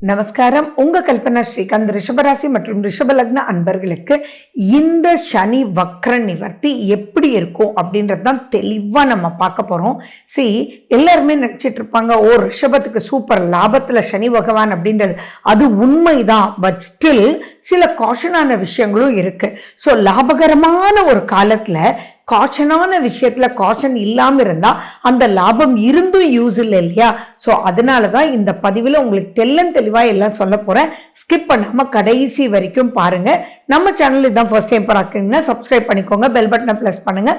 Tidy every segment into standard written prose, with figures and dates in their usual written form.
நமஸ்காரம். உங்க கல்பனா ஸ்ரீகாந்த். ரிஷபராசி மற்றும் ரிஷப லக்ன அன்பர்களுக்கு இந்த சனி வக்ர நிவர்த்தி எப்படி இருக்கும் அப்படின்றது தான் தெளிவா நம்ம பார்க்க போறோம். எல்லாருமே நினைச்சிட்டு இருப்பாங்க, ஓ ரிஷபத்துக்கு சூப்பர் லாபத்துல சனி பகவான் அப்படின்றது. அது உண்மைதான். பட் ஸ்டில் சில காஷனான விஷயங்களும் இருக்கு. ஸோ லாபகரமான ஒரு காலத்துல காஷனான விஷயத்துல காஷன் இல்லாம இருந்தா அந்த லாபம் இருந்தும் யூஸ் இல்லை இல்லையா? ஸோ அதனாலதான் இந்த பதிவில் உங்களுக்கு தெளிவா எல்லாம் சொல்ல போறேன். ஸ்கிப் பண்ணாம கடைசி வரைக்கும் பாருங்க. நம்ம சேனல் இதான் ஃபர்ஸ்ட் டைம் பார்க்குறீங்கன்னா சப்ஸ்கிரைப் பண்ணிக்கோங்க, பெல் பட்டனை ப்ரெஸ் பண்ணுங்க,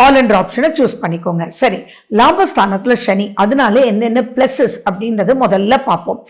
ஆல் என்ற ஆப்ஷனை சூஸ் பண்ணிக்கோங்க. சரி, லாபஸ்தானத்துல சனி, அதனால என்னென்ன பிளஸஸ் அப்படின்றது முதல்ல பார்ப்போம்.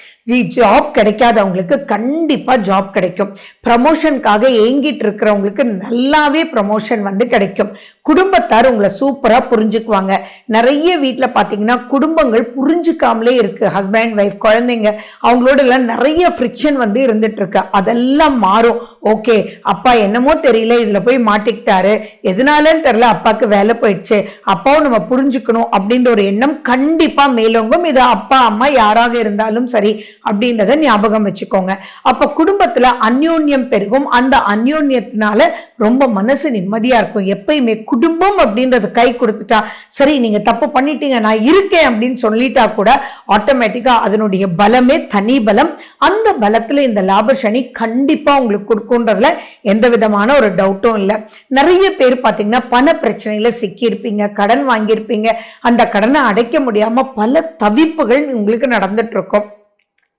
ஜாப் கிடைக்காதவங்களுக்கு கண்டிப்பா ஜாப் கிடைக்கும். ப்ரமோஷனுக்காக ஏங்கிட்டு இருக்கிறவங்களுக்கு நல்லாவே ப்ரமோஷன் கிடைக்கும். குடும்பத்தார் உங்களை சூப்பரா புரிஞ்சுக்குவாங்க. நிறைய வீட்டுல பாத்தீங்கன்னா குடும்பங்கள் புரிஞ்சுக்காமலே இருக்கு. ஹஸ்பண்ட் ஒய்ஃப் குழந்தைங்க அவங்களோட எல்லாம் நிறைய ஃப்ரிக்ஷன் இருந்துட்டு இருக்கு. அதெல்லாம் மாறும். ஓகே, அப்பா என்னமோ தெரியல இதுல போய் மாட்டிக்கிட்டாரு, எதனாலன்னு தெரியல அப்பாவுக்கு வேலை போயிடுச்சு, அப்பாவும் நம்ம புரிஞ்சுக்கணும் அப்படின்ற ஒரு எண்ணம் கண்டிப்பா மேலோங்கும். இது அப்பா அம்மா யாராக இருந்தாலும் சரி அப்படின்றத ஞாபகம் வச்சுக்கோங்க. அப்ப குடும்பத்துல அந்யோன்யம் பெருகும். அந்த அந்யோன்யத்தினால ரொம்ப மனசு நிம்மதியா இருக்கும். எப்பயுமே குடும்பம் அப்படின்றது கை கொடுத்துட்டா, சரி நீங்க தப்பு பண்ணிட்டீங்க நான் இருக்கேன் அப்படின்னு சொல்லிட்டா கூட ஆட்டோமேட்டிக்கா அதனுடைய பலமே தனி பலம். அந்த பலத்துல இந்த லாப சனி கண்டிப்பா உங்களுக்கு கொடுக்கும்ன்றதுல எந்த விதமான ஒரு டவுட்டும் இல்லை. நிறைய பேர் பாத்தீங்கன்னா பண பிரச்சனையில சிக்கி இருப்பீங்க, கடன் வாங்கியிருப்பீங்க. அந்த கடனை அடைக்க முடியாம பல தவிப்புகள் உங்களுக்கு நடந்துட்டு இருக்கும்.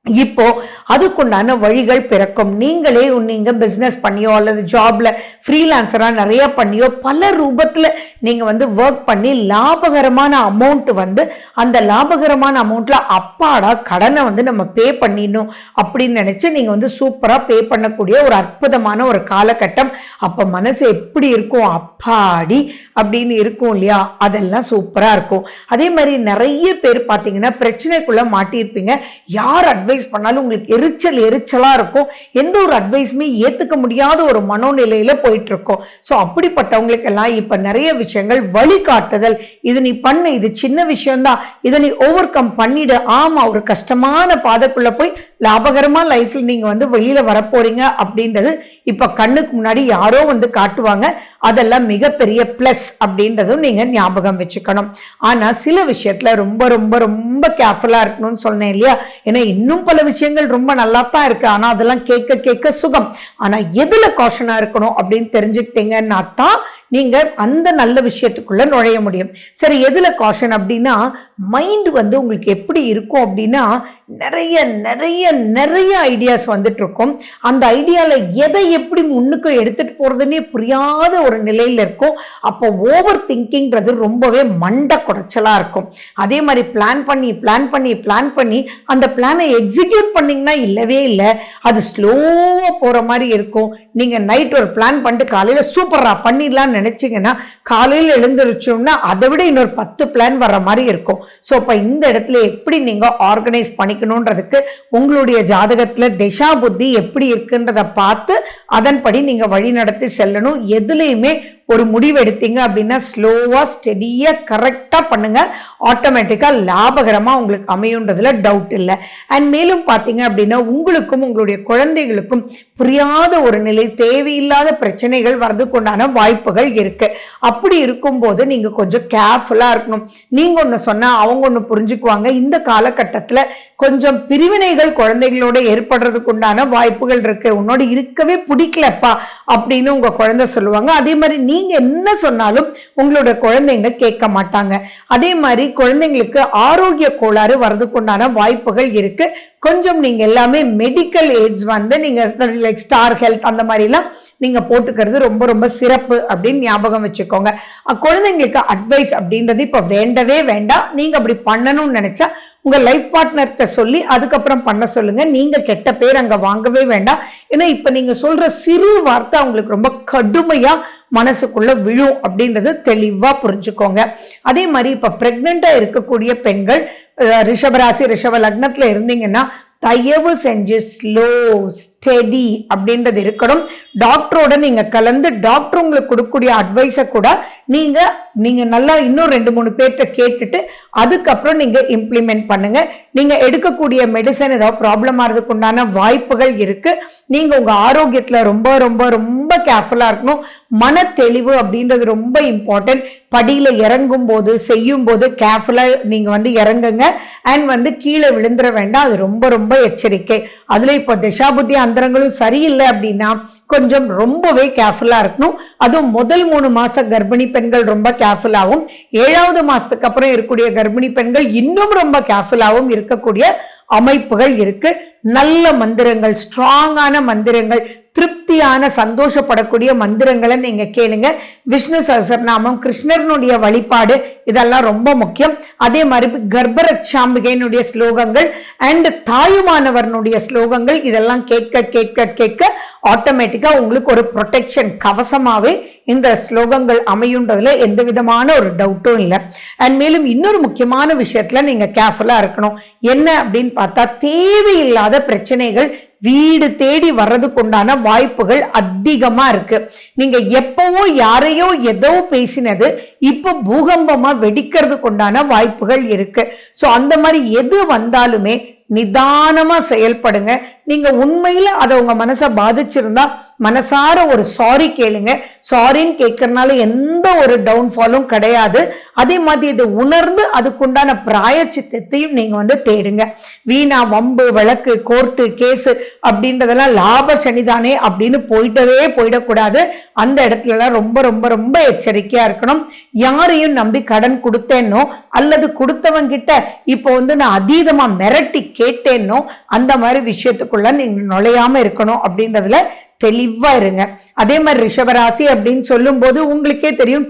இப்போ அதுக்குண்டான வழிகள் பிறக்கும். நீங்க பிசினஸ் பண்ணியோ அல்லது ஜாப்ல ஃப்ரீலான்சரா நிறைய பண்ணியோ பல ரூபத்துல நீங்க ஒர்க் பண்ணி லாபகரமான அமௌண்ட் அந்த லாபகரமான அமௌண்ட்ல அப்பாடா கடனை நம்ம பே பண்ணிடணும் அப்படின்னு நினைச்சு நீங்க சூப்பரா பே பண்ணக்கூடிய ஒரு அற்புதமான ஒரு காலகட்டம். அப்ப மனசு எப்படி இருக்கும், அப்பாடி அப்படின்னு இருக்கும் இல்லையா? அதெல்லாம் சூப்பரா இருக்கும். அதே மாதிரி நிறைய பேர் பாத்தீங்கன்னா பிரச்சனைக்குள்ள மாட்டியிருப்பீங்க. யார் அட்வைஸ் பண்ணாலும் உங்களுக்கு எரிச்சலா இருக்கும். எந்த ஒரு அட்வைஸுமே ஏத்துக்க முடியாத ஒரு மனோநிலையில போயிட்டு இருக்கும். சோ அப்படிப்பட்டவங்களுக்கு எல்லாம் இப்ப நிறைய விஷயங்கள் வழிகாட்டுதல், இது நீ பண்ண, இது சின்ன விஷயம் தான், இதை நீ ஓவர் கம் பண்ணிடு. ஆமா, ஒரு கஷ்டமான பாதைக்குள்ள போய் லாபகரமா லைஃப்ல நீங்க வெளியில வரப்போறீங்க அப்படின்றது இப்ப கண்ணுக்கு முன்னாடி யாரோ காட்டுவாங்க. அதெல்லாம் மிகப்பெரிய பிளஸ் அப்படின்றதும் நீங்க ஞாபகம் வச்சுக்கணும். ஆனா சில விஷயத்துல ரொம்ப ரொம்ப ரொம்ப கேர்ஃபுல்லா இருக்கணும்னு சொன்னேன் இல்லையா? ஏன்னா இன்னும் பல விஷயங்கள் ரொம்ப நல்லா தான் இருக்கு. ஆனா அதெல்லாம் கேட்க கேட்க சுகம். ஆனா எதுல காஷனா இருக்கணும் அப்படின்னு தெரிஞ்சுக்கிட்டீங்கன்னா தான் நீங்க அந்த நல்ல விஷயத்துக்குள்ள நுழைய முடியும். சரி, எதுல காஷன் அப்படின்னா மைண்ட் உங்களுக்கு எப்படி இருக்கும் அப்படின்னா நிறைய நிறைய நிறைய ஐடியாஸ் இருக்கும். அந்த ஐடியால எதை எப்படி முன்னுக்கு எடுத்துட்டு போறதுன்னே புரியாத ஒரு நிலையில இருக்கும். அப்போ ஓவர் திங்கிங்கிறது ரொம்பவே மண்டை குடைச்சலா இருக்கும். அதே மாதிரி பிளான் பண்ணி அந்த பிளானை எக்ஸிக்யூட் பண்ணீங்கன்னா இல்லவே இல்லை, அது ஸ்லோவா போற மாதிரி இருக்கும். நீங்க நைட் ஒரு பிளான் பண்ணிட்டு காலையில சூப்பரா பண்ணிடலாம் நினைச்சீங்கன்னா காலையில் எழுந்திருச்சோம்னா அதை விட இன்னொரு 10 பிளான் வர்ற மாதிரி இருக்கும். ஸோ இப்போ இந்த இடத்துல எப்படி நீங்க ஆர்கனைஸ் பண்ணிக்கணும்ன்றதுக்கு உங்களுடைய ஜாதகத்துல திசா புத்தி எப்படி இருக்குன்றத பார்த்து அதன்படி நீங்க வழி நடத்தி செல்லணும். எதுலையுமே ஒரு முடிவு எடுத்தீங்க அப்படின்னா ஸ்லோவா ஸ்டெடியா கரெக்டா பண்ணுங்க. ஆட்டோமேட்டிக்கா லாபகரமா உங்களுக்கு அமையுன்றதுல டவுட் இல்லை. அண்ட் மேலும் பாத்தீங்க அப்படின்னா உங்களுக்கும் உங்களுடைய குழந்தைகளுக்கும் புரியாத ஒரு நிலை, தேவையில்லாத பிரச்சனைகள் வரதுக்குண்டான வாய்ப்புகள் இருக்கு. அப்படி இருக்கும்போது நீங்க கொஞ்சம் கேர்ஃபுல்லா இருக்கணும். நீங்க ஒண்ணு சொன்னா அவங்க ஒண்ணு புரிஞ்சுக்குவாங்க. இந்த காலகட்டத்துல கொஞ்சம் பிரிவினைகள் குழந்தைகளோட ஏற்படுறதுக்கு உண்டான வாய்ப்புகள் இருக்கு. உன்னோட இருக்கவே பிடிக்கலப்பா அப்படின்னு உங்க குழந்தை சொல்லுவாங்க. அதே மாதிரி நீங்க என்ன சொன்னாலும் உங்களோட குழந்தைங்க கேட்க மாட்டாங்க. அதே மாதிரி குழந்தைங்களுக்கு ஆரோக்கிய கோளாறு வரதுக்குண்டான வாய்ப்புகள் இருக்கு. கொஞ்சம் நீங்க எல்லாமே மெடிக்கல் எய்ட்ஸ் நீங்க லைக் ஸ்டார் ஹெல்த் அந்த மாதிரி எல்லாம் நீங்க போட்டுக்கிறது ரொம்ப ரொம்ப சிறப்பு அப்படின்னு ஞாபகம் வச்சுக்கோங்க. குழந்தைங்களுக்கு அட்வைஸ் அப்படின்றது இப்ப வேண்டவே வேண்டாம். நீங்க அப்படி பண்ணணும்னு நினைச்சா உங்க லைஃப் பார்ட்னர்கிட்ட சொல்லி அதுக்கப்புறம் பண்ண சொல்லுங்க. நீங்க கெட்ட பேர் அங்க வாங்கவே வேண்டாம். ஏன்னா இப்ப நீங்க சொல்ற சிறு வார்த்தை அவங்களுக்கு ரொம்ப கடுமையா மனசுக்குள்ள விழும் அப்படின்றது தெளிவா புரிஞ்சுக்கோங்க. அதே மாதிரி இப்ப பிரெக்னெண்டா இருக்கக்கூடிய பெண்கள் ரிஷபராசி ரிஷப லக்னத்துல இருந்தீங்கன்னா தயவு செஞ்சு ஸ்லோ ஸ்டெடி அப்படின்றது இருக்கணும். டாக்டரோட நீங்க கலந்து டாக்டர் உங்களுக்கு கொடுக்கக்கூடிய அட்வைஸை கூட நீங்க நல்லா இன்னும் 2-3 பேர்கிட்ட கேட்டுட்டு அதுக்கப்புறம் நீங்க இம்ப்ளிமெண்ட் பண்ணுங்க. நீங்க எடுக்கக்கூடிய மெடிசன் ஏதாவது ப்ராப்ளம் ஆகிறதுக்கு உண்டான வாய்ப்புகள் இருக்கு. நீங்க உங்க ஆரோக்கியத்துல ரொம்ப ரொம்ப ரொம்ப கேர்ஃபுல்லா இருக்கணும். மன தெளிவு அப்படின்றது ரொம்ப இம்பார்ட்டன்ட். படியில இறங்கும் போது செய்யும் போது கேர்ஃபுல்லா நீங்க இறங்குங்க. அண்ட் கீழே விழுந்துட வேண்டாம். அது ரொம்ப ரொம்ப எச்சரிக்கை. அதுல இப்போ திசாபுத்தி அந்தரங்களும் சரியில்லை அப்படின்னா கொஞ்சம் ரொம்பவே கேர்ஃபுல்லா இருக்கணும். அதுவும் முதல் 3 மாச கர்ப்பிணி பெண்கள் ரொம்ப கேர்ஃபுல்லாகவும், 7வது மாசத்துக்கு அப்புறம் இருக்கக்கூடிய கர்ப்பிணி பெண்கள் இன்னும் ரொம்ப கேர்ஃபுல்லாகவும் இருக்கக்கூடிய அமைப்புகள் இருக்கு. நல்ல மந்திரங்கள், ஸ்ட்ராங்கான மந்திரங்கள், திருப்தியான சந்தோஷப்படக்கூடிய மந்திரங்களை நீங்க கேளுங்க. விஷ்ணு சஹஸ்ரநாமம், கிருஷ்ணனுடைய வழிபாடு, இதெல்லாம் ரொம்ப முக்கியம். அதே மாதிரி கர்ப்பரக்ஷாம்பிகையினுடைய ஸ்லோகங்கள் அண்ட் தாயுமானவனுடைய ஸ்லோகங்கள், இதெல்லாம் கேட்க கேட்க கேட்க ஆட்டோமேட்டிக்கா உங்களுக்கு ஒரு ப்ரொடெக்ஷன் கவசமாவே இந்த ஸ்லோகங்கள் அமையுன்றதுல எந்த விதமான ஒரு டவுட்டும் இல்லை. அண்ட் மேலும் இன்னொரு முக்கியமான விஷயத்துல நீங்க கேர்ஃபுல்லா இருக்கணும். என்ன அப்படின்னு பார்த்தா, தேவையில்லாத பிரச்சனைகள் வீடு தேடி வர்றதுக்கு உண்டான வாய்ப்புகள் அதிகமா இருக்கு. நீங்க எப்பவோ யாரையோ ஏதோ பேசினது இப்ப பூகம்பமா வெடிக்கிறதுக்கு உண்டான வாய்ப்புகள் இருக்கு. சோ அந்த மாதிரி எது வந்தாலுமே நிதானமா செயல்படுங்க. நீங்க உண்மையில அதை உங்க மனசை பாதிச்சிருந்தா மனசார ஒரு சாரி கேளுங்க. சாரின்னு கேட்கறதுனால எந்த ஒரு டவுன்ஃபாலும் கிடையாது. அதே மாதிரி இதை உணர்ந்து அதுக்குண்டான பிராயச்சித்தத்தையும் நீங்க தேடுங்க. வீணா வம்பு வழக்கு கோர்ட்டு கேஸ் அப்படின்றதெல்லாம் லாப சனிதானே அப்படின்னு போயிடக்கூடாது. அந்த இடத்துல எல்லாம் ரொம்ப ரொம்ப ரொம்ப எச்சரிக்கையா இருக்கணும். யாரையும் நம்பி கடன் கொடுத்தேன்னோ அல்லது கொடுத்தவங்கிட்ட இப்போ நான் அதீதமா மிரட்டி கேட்டேன்னோ அந்த மாதிரி விஷயத்துக்குள்ள நீங்க நுழையாம இருக்கணும் அப்படின்றதுல தெளிவா இருங்க. அதே மாதிரி ரிஷபராசி அப்படின்னு சொல்லும் போது உங்களுக்கே தெரியும்,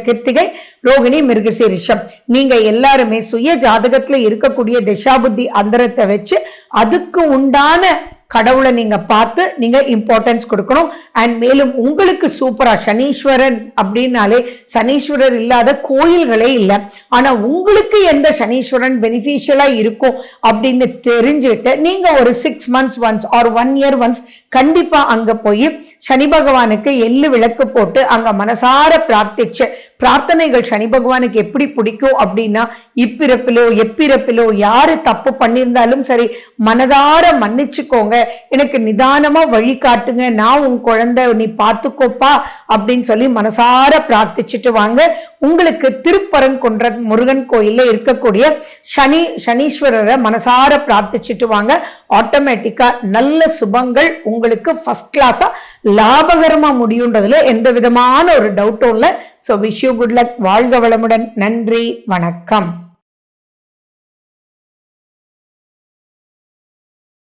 கிருத்திகை, ரோகிணி, மிருகசீரிஷம், நீங்க எல்லாருமே சுய ஜாதகத்துல இருக்கக்கூடிய திசாபுத்தி அந்தரத்தை வச்சு அதுக்கு உண்டான கடவுளை நீங்க பார்த்து நீங்க இம்பார்ட்டன்ஸ் கொடுக்கணும். அண்ட் மேலும் உங்களுக்கு சூப்பரா சனீஸ்வரன் அப்படின்னாலே சனீஸ்வரர் இல்லாத கோயில்களே இல்லை. ஆனா உங்களுக்கு எந்த சனீஸ்வரன் பெனிஃபிஷியலா இருக்கும் அப்படின்னு தெரிஞ்சுட்டு நீங்க ஒரு 6 months once or 1 year once கண்டிப்பா அங்க போய் சனி பகவானுக்கு எள்ளு விளக்கு போட்டு அங்க மனசார பிரார்த்திச்சு, பிரார்த்தனைகள் சனி பகவானுக்கு எப்படி பிடிக்கும் அப்படின்னா, இப்பிறப்பிலோ எப்பிறப்பிலோ யாரு தப்பு பண்ணியிருந்தாலும் சரி மனதார மன்னிச்சுக்கோங்க, எனக்கு நிதானமா வழிகாட்டுங்க, நான் உன் குழந்தை, நீ பார்த்துக்கோப்பா அப்படின்னு சொல்லி மனசார பிரார்த்திச்சுட்டு வாங்க. உங்களுக்கு திருப்பரங்குன்ற முருகன் கோயில்ல இருக்கக்கூடிய சனீஸ்வரரை மனசார பிரார்த்திச்சுட்டு வாங்க. ஆட்டோமேட்டிக்கா நல்ல சுபங்கள் உங்களுக்கு ஃபர்ஸ்ட் கிளாஸா லாபகரமா முடியுன்றதுல எந்த விதமான ஒரு டவுட்டும் இல்லை. So wish you good luck. வாழ்க வளமுடன். நன்றி, வணக்கம்.